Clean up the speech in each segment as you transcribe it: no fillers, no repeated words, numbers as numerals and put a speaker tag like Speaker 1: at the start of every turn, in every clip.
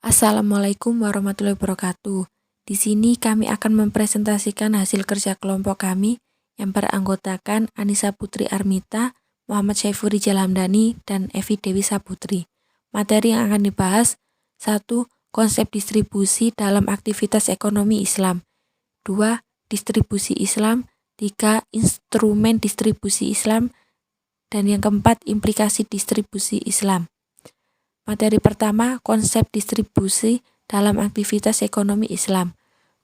Speaker 1: Assalamualaikum warahmatullahi wabarakatuh. Di sini kami akan mempresentasikan hasil kerja kelompok kami yang beranggotakan Anissa Putri Armita, Muhammad Syaiful Rijal Hamdani, dan Evi Dewi Saputri. Materi yang akan dibahas: 1. Konsep distribusi dalam aktivitas ekonomi Islam. 2. Distribusi Islam. 3. Instrumen distribusi Islam. Dan yang keempat, implikasi distribusi Islam. Materi pertama, konsep distribusi dalam aktivitas ekonomi Islam.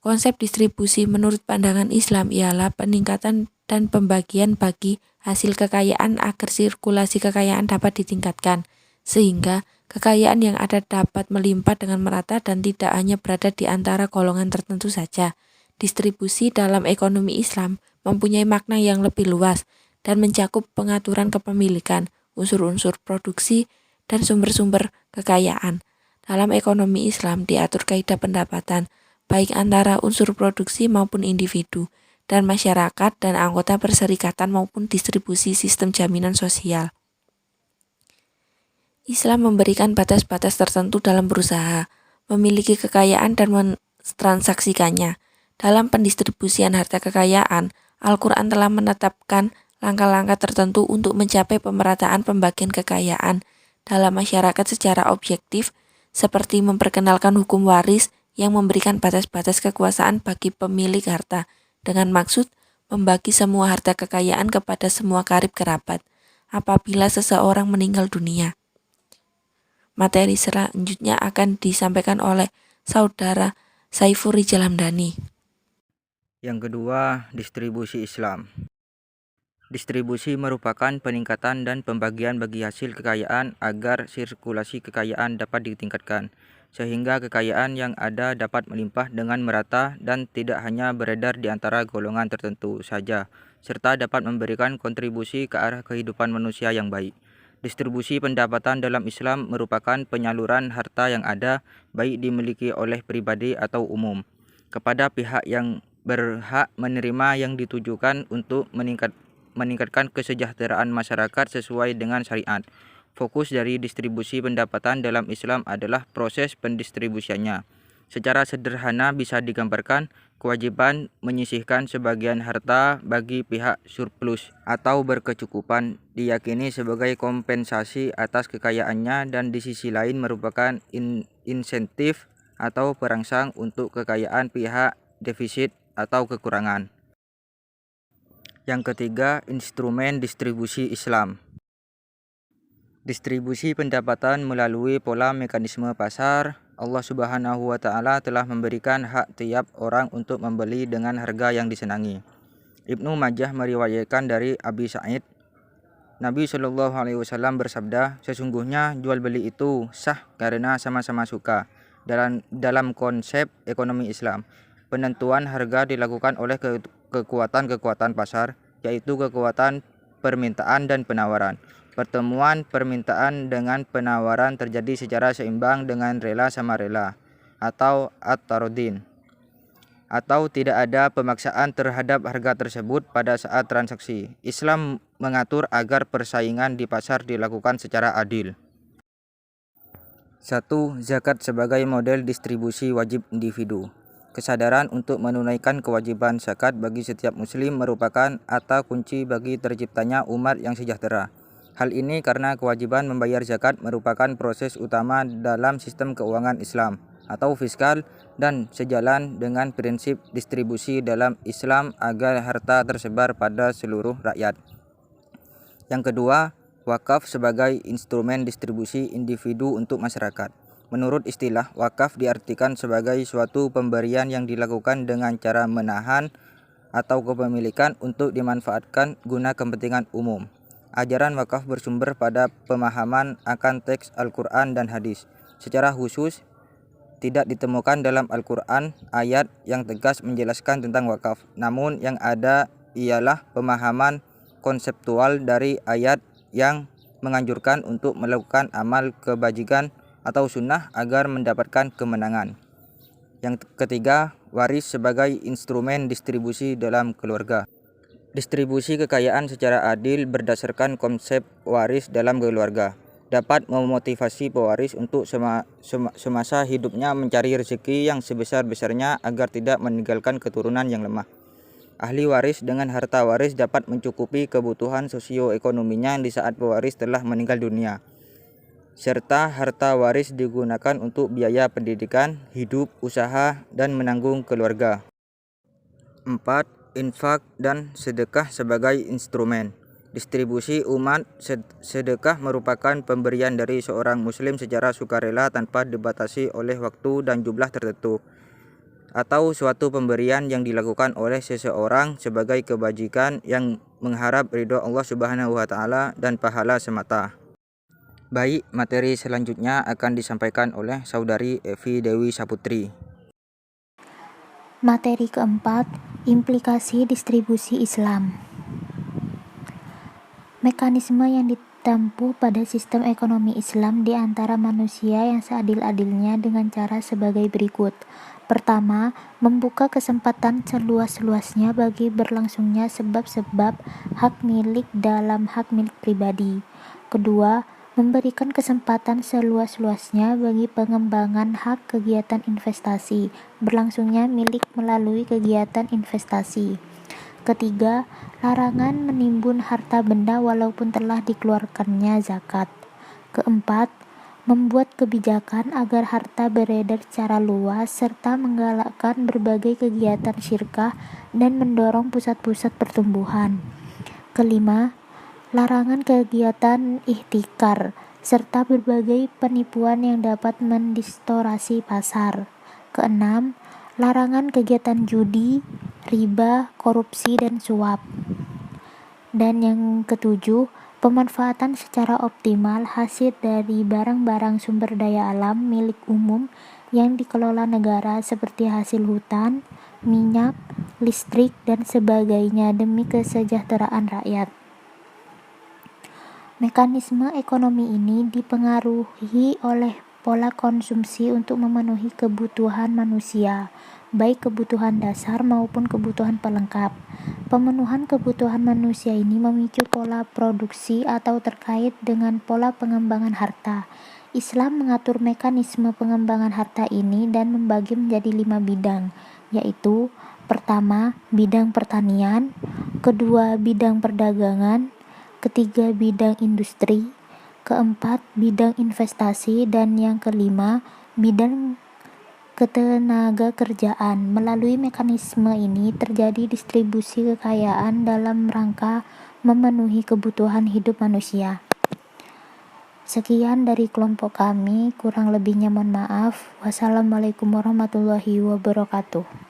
Speaker 1: Konsep distribusi menurut pandangan Islam ialah peningkatan dan pembagian bagi hasil kekayaan agar sirkulasi kekayaan dapat ditingkatkan, sehingga kekayaan yang ada dapat melimpah dengan merata dan tidak hanya berada di antara golongan tertentu saja. Distribusi dalam ekonomi Islam mempunyai makna yang lebih luas dan mencakup pengaturan kepemilikan, unsur-unsur produksi, dan sumber-sumber kekayaan. Dalam ekonomi Islam diatur kaidah pendapatan, baik antara unsur produksi maupun individu, dan masyarakat dan anggota perserikatan maupun distribusi sistem jaminan sosial. Islam memberikan batas-batas tertentu dalam berusaha, memiliki kekayaan dan mentransaksikannya. Dalam pendistribusian harta kekayaan, Al-Quran telah menetapkan langkah-langkah tertentu untuk mencapai pemerataan pembagian kekayaan dalam masyarakat secara objektif, seperti memperkenalkan hukum waris yang memberikan batas-batas kekuasaan bagi pemilik harta, dengan maksud membagi semua harta kekayaan kepada semua karib kerabat apabila seseorang meninggal dunia. Materi selanjutnya akan disampaikan oleh Saudara Syaiful Rijal Hamdani.
Speaker 2: Yang kedua, distribusi Islam. Distribusi merupakan peningkatan dan pembagian bagi hasil kekayaan agar sirkulasi kekayaan dapat ditingkatkan, sehingga kekayaan yang ada dapat melimpah dengan merata dan tidak hanya beredar di antara golongan tertentu saja, serta dapat memberikan kontribusi ke arah kehidupan manusia yang baik. Distribusi pendapatan dalam Islam merupakan penyaluran harta yang ada, baik dimiliki oleh pribadi atau umum, kepada pihak yang berhak menerima yang ditujukan untuk meningkatkan kesejahteraan masyarakat sesuai dengan syariat. Fokus dari distribusi pendapatan dalam Islam adalah proses pendistribusiannya. Secara sederhana bisa digambarkan, kewajiban menyisihkan sebagian harta bagi pihak surplus atau berkecukupan diyakini sebagai kompensasi atas kekayaannya, dan di sisi lain merupakan insentif atau perangsang untuk kekayaan pihak defisit atau kekurangan. Yang ketiga, instrumen distribusi Islam. Distribusi pendapatan melalui pola mekanisme pasar. Allah Subhanahu wa Ta'ala telah memberikan hak tiap orang untuk membeli dengan harga yang disenangi. Ibnu Majah meriwayatkan dari Abi Sa'id, Nabi Shallallahu Alaihi Wasallam bersabda, sesungguhnya jual beli itu sah karena sama-sama suka. Dalam konsep ekonomi Islam, penentuan harga dilakukan oleh kekuatan-kekuatan pasar, yaitu kekuatan permintaan dan penawaran. Pertemuan permintaan dengan penawaran terjadi secara seimbang dengan rela sama rela atau at-tarodin, atau tidak ada pemaksaan terhadap harga tersebut pada saat transaksi. Islam mengatur agar persaingan di pasar dilakukan secara adil. 1. Zakat sebagai model distribusi wajib individu. Kesadaran untuk menunaikan kewajiban zakat bagi setiap muslim merupakan kata kunci bagi terciptanya umat yang sejahtera. Hal ini karena kewajiban membayar zakat merupakan proses utama dalam sistem keuangan Islam atau fiskal, dan sejalan dengan prinsip distribusi dalam Islam agar harta tersebar pada seluruh rakyat. Yang kedua, wakaf sebagai instrumen distribusi individu untuk masyarakat. Menurut istilah, wakaf diartikan sebagai suatu pemberian yang dilakukan dengan cara menahan atau kepemilikan untuk dimanfaatkan guna kepentingan umum. Ajaran wakaf bersumber pada pemahaman akan teks Al-Quran dan hadis. Secara khusus, tidak ditemukan dalam Al-Quran ayat yang tegas menjelaskan tentang wakaf. Namun yang ada ialah pemahaman konseptual dari ayat yang menganjurkan untuk melakukan amal kebajikan atau sunnah agar mendapatkan kemenangan. Yang ketiga, waris sebagai instrumen distribusi dalam keluarga. Distribusi kekayaan secara adil berdasarkan konsep waris dalam keluarga. dapat memotivasi pewaris untuk semasa hidupnya mencari rezeki yang sebesar-besarnya agar tidak meninggalkan keturunan yang lemah. Ahli waris dengan harta waris dapat mencukupi kebutuhan sosioekonominya di saat pewaris telah meninggal dunia, serta harta waris digunakan untuk biaya pendidikan, hidup, usaha, dan menanggung keluarga. 4. Infak dan sedekah sebagai instrumen distribusi umat. Sedekah merupakan pemberian dari seorang muslim secara sukarela tanpa dibatasi oleh waktu dan jumlah tertentu, atau suatu pemberian yang dilakukan oleh seseorang sebagai kebajikan yang mengharap ridho Allah Subhanahu wa Ta'ala dan pahala semata. Baik, materi selanjutnya akan disampaikan oleh Saudari Evi Dewi Saputri.
Speaker 3: Materi keempat, implikasi distribusi Islam. Mekanisme yang ditempuh pada sistem ekonomi Islam di antara manusia yang seadil-adilnya dengan cara sebagai berikut. Pertama, membuka kesempatan seluas-luasnya bagi berlangsungnya sebab-sebab hak milik dalam hak milik pribadi. Kedua, memberikan kesempatan seluas-luasnya bagi pengembangan hak kegiatan investasi, berlangsungnya milik melalui kegiatan investasi. Ketiga, larangan menimbun harta benda walaupun telah dikeluarkannya zakat. Keempat, membuat kebijakan agar harta beredar secara luas serta menggalakkan berbagai kegiatan syirkah dan mendorong pusat-pusat pertumbuhan. Kelima, larangan kegiatan ihtikar serta berbagai penipuan yang dapat mendistorasi pasar. Keenam, larangan kegiatan judi, riba, korupsi, dan suap. Dan yang ketujuh, pemanfaatan secara optimal hasil dari barang-barang sumber daya alam milik umum yang dikelola negara seperti hasil hutan, minyak, listrik, dan sebagainya demi kesejahteraan rakyat. Mekanisme ekonomi ini dipengaruhi oleh pola konsumsi untuk memenuhi kebutuhan manusia, baik kebutuhan dasar maupun kebutuhan pelengkap. Pemenuhan kebutuhan manusia ini memicu pola produksi atau terkait dengan pola pengembangan harta. Islam mengatur mekanisme pengembangan harta ini dan membagi menjadi 5 bidang, yaitu pertama, bidang pertanian, kedua, bidang perdagangan, ketiga, bidang industri, keempat, bidang investasi, dan yang kelima, bidang ketenaga kerjaan. Melalui mekanisme ini terjadi distribusi kekayaan dalam rangka memenuhi kebutuhan hidup manusia. Sekian dari kelompok kami, kurang lebihnya mohon maaf. Wassalamualaikum warahmatullahi wabarakatuh.